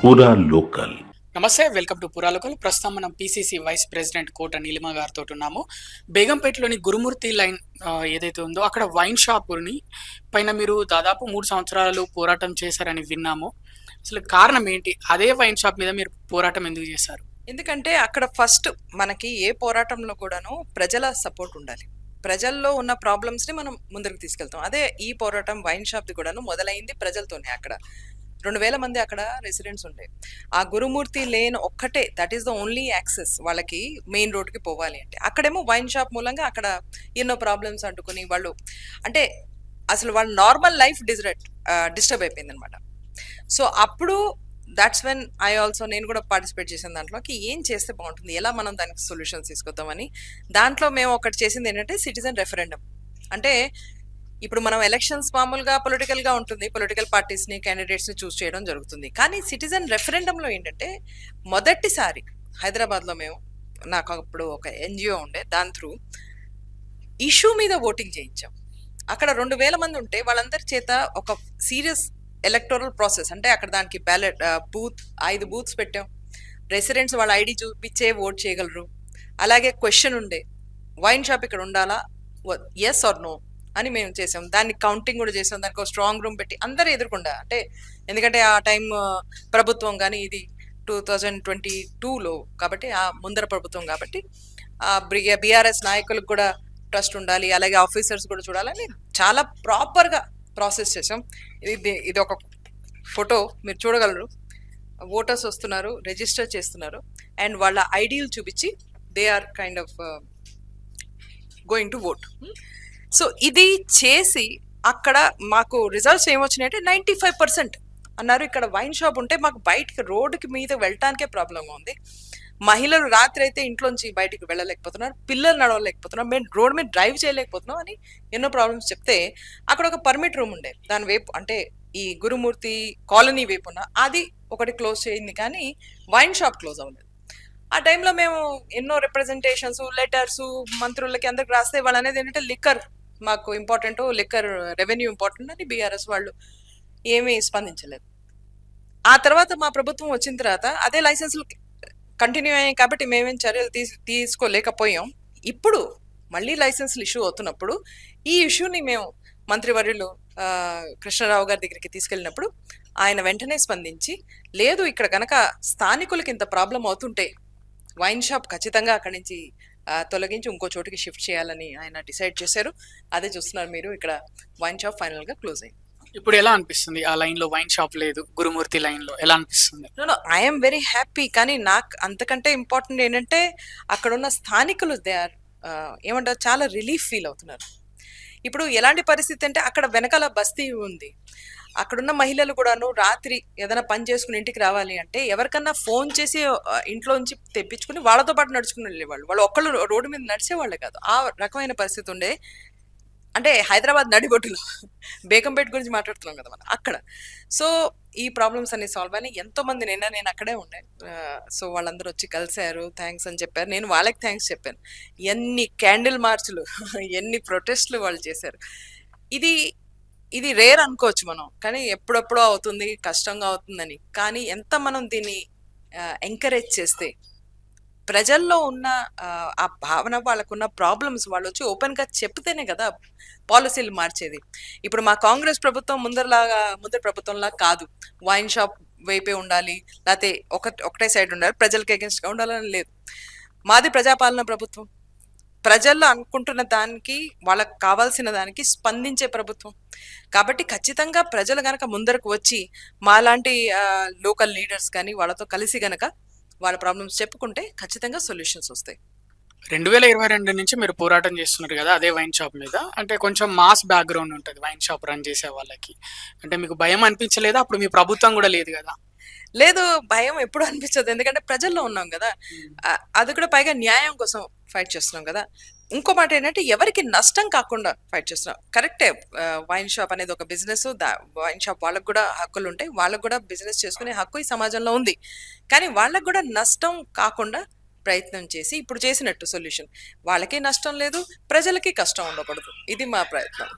పూరా లోకల్. నమస్తే, welcome to పురాలోకల్. ప్రస్తుతం మనం పీసీసీ వైస్ ప్రెసిడెంట్ కోట నీలిమ గారితో ఉన్నాము. బేగంపేటలోని గురుమూర్తి లైన్ ఏదైతే ఉందో అక్కడ వైన్ షాపుని పైన మీరు దాదాపు 3 సంవత్సరాలు పోరాటం చేశారని విన్నాము. అసలు కారణం ఏంటి? అదే వైన్ షాప్ మీద మీరు పోరాటం ఎందుకు చేశారు? ఎందుకంటే అక్కడ ఫస్ట్ మనకి ఏ పోరాటంలో కూడాను ప్రజల సపోర్ట్ ఉండాలి. ప్రజల్లో ఉన్న ప్రాబ్లమ్స్ని మనం ముందరికి తీసుకెళ్తాం. అదే ఈ పోరాటం వైన్ షాప్ది కూడాను మొదలైంది ప్రజలతోనే. అక్కడ 2000 మంది అక్కడ రెసిడెంట్స్ ఉండే. ఆ గురుమూర్తి లేన్ ఒక్కటే, that is the only access వాళ్ళకి మెయిన్ రోడ్కి పోవాలి అంటే. అక్కడేమో వైన్ షాప్ మూలంగా అక్కడ ఎన్నో ప్రాబ్లమ్స్ అంటుకుని వాళ్ళు అంటే అసలు వాళ్ళ నార్మల్ లైఫ్ డిస్టర్బ్ అయిపోయింది అనమాట. సో అప్పుడు దాట్స్ వెన్ నేను కూడా పార్టిసిపేట్ చేసిన దాంట్లోకి ఏం చేస్తే బాగుంటుంది, ఎలా మనం దానికి సొల్యూషన్స్ తీసుకొద్దామని. దాంట్లో మేము ఒకటి చేసింది ఏంటంటే సిటిజన్ రెఫరెండం. అంటే ఇప్పుడు మనం ఎలక్షన్స్ మామూలుగా పొలిటికల్గా ఉంటుంది, పొలిటికల్ పార్టీస్ని క్యాండిడేట్స్ని చూస్ చేయడం జరుగుతుంది. కానీ సిటిజన్ రెఫరెండంలో ఏంటంటే మొదటిసారి హైదరాబాద్లో నాకు అప్పుడు ఒక ఎన్జిఓ ఉండే, దాని త్రూ ఇష్యూ మీద ఓటింగ్ చేయించాం. అక్కడ 2000 మంది ఉంటే వాళ్ళందరి చేత ఒక సీరియస్ ఎలక్టోరల్ ప్రాసెస్, అంటే అక్కడ దానికి బ్యాలెట్ బూత్ 5 బూత్స్ పెట్టాం. రెసిడెంట్స్ వాళ్ళ ఐడి చూపించే ఓట్ చేయగలరు. అలాగే క్వశ్చన్ ఉండే, వైన్ షాప్ ఇక్కడ ఉండాలా, ఎస్ ఆర్ నో అని మేము చేసాం. దాన్ని కౌంటింగ్ కూడా చేసాం. దానికి ఒక స్ట్రాంగ్ రూమ్ పెట్టి అందరూ ఎదుర్కొండా, అంటే ఎందుకంటే ఆ టైం ప్రభుత్వం కానీ ఇది 2022లో కాబట్టి, ఆ ముందర ప్రభుత్వం కాబట్టి బీఆర్ఎస్ నాయకులకు కూడా ట్రస్ట్ ఉండాలి, అలాగే ఆఫీసర్స్ కూడా చూడాలని చాలా ప్రాపర్గా ప్రాసెస్ చేసాం. ఇది ఒక ఫోటో మీరు చూడగలరు. ఓటర్స్ వస్తున్నారు, రిజిస్టర్ చేస్తున్నారు, అండ్ వాళ్ళ ఐడీలు చూపించి they are kind of going to vote. So ఇది చేసి అక్కడ మాకు రిజల్ట్స్ ఏమొచ్చినాయంటే 95% అన్నారు. ఇక్కడ వైన్ షాప్ ఉంటే మాకు బయటికి రోడ్డుకి మీద వెళ్ళటానికే ప్రాబ్లంగా ఉంది. మహిళలు రాత్రి అయితే ఇంట్లోంచి బయటికి వెళ్ళలేకపోతున్నారు, పిల్లలు నడవలేకపోతున్నారు, మేము రోడ్ మీద డ్రైవ్ చేయలేకపోతున్నాం అని ఎన్నో ప్రాబ్లమ్స్ చెప్తే అక్కడ ఒక పర్మిట్ రూమ్ ఉండే, దాని వైపు అంటే ఈ గురుమూర్తి కాలనీ వైపున అది ఒకటి క్లోజ్ చేయింది, కానీ వైన్ షాప్ క్లోజ్ అవ్వలేదు. ఆ టైంలో మేము ఎన్నో రిప్రజెంటేషన్స్, లెటర్స్ మంత్రులకి అందరికి రాస్తే వాళ్ళు అనేది ఏంటంటే లిక్కర్ మాకు ఇంపార్టెంట్, లిక్కర్ రెవెన్యూ ఇంపార్టెంట్ అని బీఆర్ఎస్ వాళ్ళు ఏమీ స్పందించలేదు. ఆ తర్వాత మా ప్రభుత్వం వచ్చిన తర్వాత అదే లైసెన్సులు కంటిన్యూ అయ్యాయి కాబట్టి మేమేం చర్యలు తీసుకోలేకపోయాం. ఇప్పుడు మళ్ళీ లైసెన్సులు ఇష్యూ అవుతున్నప్పుడు ఈ ఇష్యూని మేము మంత్రివర్యులు కృష్ణారావు గారి దగ్గరికి తీసుకెళ్ళినప్పుడు ఆయన వెంటనే స్పందించి, లేదు ఇక్కడ కనుక స్థానికులకి ఇంత ప్రాబ్లం అవుతుంటే వైన్ షాప్ ఖచ్చితంగా అక్కడి నుంచి తొలగించి ఇంకో చోటుకి షిఫ్ట్ చేయాలని ఆయన డిసైడ్ చేశారు. అదే చూస్తున్నారు మీరు, ఇక్కడ వైన్ షాప్ ఫైనల్ గా క్లోజ్ అయింది. ఇప్పుడు ఎలా అనిపిస్తుంది? ఆ లైన్ లో వైన్ షాప్ లేదు, గురుమూర్తి లైన్ లో ఎలా అనిపిస్తుంది? I'm very happy. కానీ నాకు అంతకంటే ఇంపార్టెంట్ ఏంటంటే అక్కడ ఉన్న స్థానికులు దే ఆర్ ఏమంటారు, చాలా రిలీఫ్ ఫీల్ అవుతున్నారు. ఇప్పుడు ఎలాంటి పరిస్థితి అంటే అక్కడ వెనకాల బస్తీ ఉంది, అక్కడున్న మహిళలు కూడాను రాత్రి ఏదైనా పని చేసుకుని ఇంటికి రావాలి అంటే ఎవరికన్నా ఫోన్ చేసి ఇంట్లోంచి తెప్పించుకుని వాళ్ళతో పాటు నడుచుకుని వెళ్ళేవాళ్ళు. వాళ్ళు ఒక్కళ్ళు రోడ్డు మీద నడిచేవాళ్ళే కాదు, ఆ రకమైన పరిస్థితి ఉండే. అంటే హైదరాబాద్ నడిబొట్టులో బేగంపేట గురించి మాట్లాడుతున్నాం కదా మనం అక్కడ. సో ఈ ప్రాబ్లమ్స్ అన్ని సాల్వ్ అని ఎంతోమంది నేను అక్కడే ఉండే. సో వాళ్ళందరూ వచ్చి కలిశారు, థ్యాంక్స్ అని చెప్పారు, నేను వాళ్ళకి థ్యాంక్స్ చెప్పాను. ఎన్ని క్యాండిల్ మార్చ్లు ఎన్ని ప్రొటెస్ట్లు వాళ్ళు చేశారు. ఇది రేర్ అనుకోవచ్చు మనం, కానీ ఎప్పుడెప్పుడో అవుతుంది, కష్టంగా అవుతుందని. కానీ ఎంత మనం దీన్ని ఎంకరేజ్ చేస్తే ప్రజల్లో ఉన్న ఆ భావన, వాళ్ళకున్న ప్రాబ్లమ్స్ వాళ్ళు వచ్చి ఓపెన్గా చెప్తేనే కదా పాలసీలు మార్చేది. ఇప్పుడు మా కాంగ్రెస్ ప్రభుత్వం ముందర ప్రభుత్వంలా కాదు, వైన్ షాప్ వైపే ఉండాలి, లేకపోతే ఒకటే సైడ్ ఉండాలి, ప్రజలకు అగెన్స్ట్గా ఉండాలని లేదు. మాది ప్రజాపాలన ప్రభుత్వం, ప్రజల్లో అనుకుంటున్న దానికి, వాళ్ళకి కావాల్సిన దానికి స్పందించే ప్రభుత్వం. కాబట్టి ఖచ్చితంగా ప్రజలు గనక ముందరకు వచ్చి మాలాంటి లోకల్ లీడర్స్ కానీ వాళ్ళతో కలిసి గనక వాళ్ళ ప్రాబ్లమ్స్ చెప్పుకుంటే ఖచ్చితంగా సొల్యూషన్స్ వస్తాయి. 2022 నుంచి మీరు పోరాటం చేస్తున్నారు కదా అదే వైన్ షాప్ మీద. అంటే కొంచెం మాస్ బ్యాక్గ్రౌండ్ ఉంటుంది వైన్ షాప్ రన్ చేసే వాళ్ళకి. అంటే మీకు భయం అనిపించలేదా? అప్పుడు మీ ప్రభుత్వం కూడా లేదు కదా. లేదు, భయం ఎప్పుడు అనిపించదు, ఎందుకంటే ప్రజల్లో ఉన్నాం కదా. అది కూడా పైగా న్యాయం కోసం ఫైట్ చేస్తున్నాం కదా. ఇంకో మాట ఏంటంటే ఎవరికి నష్టం కాకుండా ఫైట్ చేస్తున్నాం. కరెక్టే, వైన్ షాప్ అనేది ఒక బిజినెస్, వైన్ షాప్ వాళ్ళకు కూడా హక్కులు ఉంటాయి, వాళ్ళకు కూడా బిజినెస్ చేసుకునే హక్కు ఈ సమాజంలో ఉంది. కానీ వాళ్ళకు కూడా నష్టం కాకుండా ప్రయత్నం చేసి ఇప్పుడు చేసినట్టు సొల్యూషన్ వాళ్ళకి నష్టం లేదు, ప్రజలకి కష్టం ఉండకూడదు. ఇది మా ప్రయత్నం.